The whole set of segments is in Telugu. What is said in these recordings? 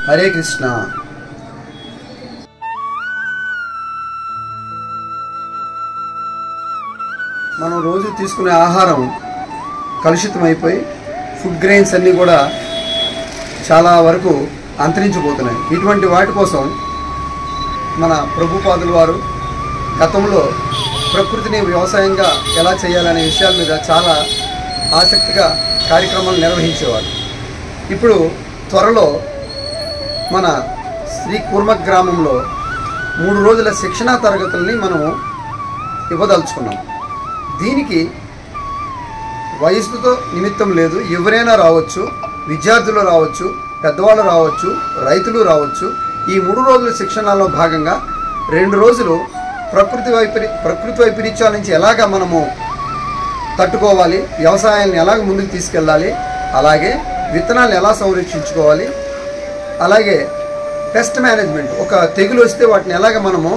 హరే కృష్ణ. మనం రోజు తీసుకునే ఆహారం కలుషితమైపోయి ఫుడ్ గ్రెయిన్స్ అన్నీ కూడా చాలా వరకు అంతరించిపోతున్నాయి. ఇటువంటి వాటి కోసం మన ప్రభుపాదుల వారు గతంలో ప్రకృతిని వ్యవసాయంగా ఎలా చేయాలనే విషయాల మీద చాలా ఆసక్తిగా కార్యక్రమాలు నిర్వహించేవారు. ఇప్పుడు త్వరలో మన శ్రీ కూర్మ గ్రామంలో 3 రోజుల శిక్షణా తరగతుల్ని మనం ఇవ్వదలుచుకున్నాం. దీనికి వయసుతో నిమిత్తం లేదు, ఎవరైనా రావచ్చు, విద్యార్థులు రావచ్చు, పెద్దవాళ్ళు రావచ్చు, రైతులు రావచ్చు. ఈ 3 రోజుల శిక్షణలో భాగంగా 2 రోజులు ప్రకృతి వైపరీత్యాల నుంచి ఎలాగ మనము తట్టుకోవాలి, వ్యవసాయాన్ని ఎలాగ ముందుకు తీసుకెళ్ళాలి, అలాగే విత్తనాలు ఎలా సంరక్షించుకోవాలి, అలాగే పెస్ట్ మేనేజ్మెంట్, ఒక తెగులు వస్తే వాటిని ఎలాగ మనము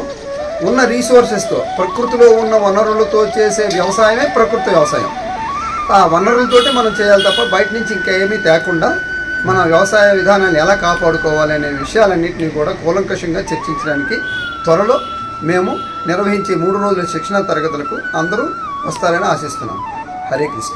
ఉన్న రీసోర్సెస్తో, ప్రకృతిలో ఉన్న వనరులతో చేసే వ్యవసాయమే ప్రకృతి వ్యవసాయం. ఆ వనరులతోటి మనం చేయాలి తప్ప బయట నుంచి ఇంకా ఏమీ తేకుండా మన వ్యవసాయ విధానాన్ని ఎలా కాపాడుకోవాలి అనే విషయాలన్నింటినీ కూడా కూలంకషంగా చర్చించడానికి త్వరలో మేము నిర్వహించే 3 రోజుల శిక్షణ తరగతులకు అందరూ వస్తారని ఆశిస్తున్నాం. హరే కృష్ణ.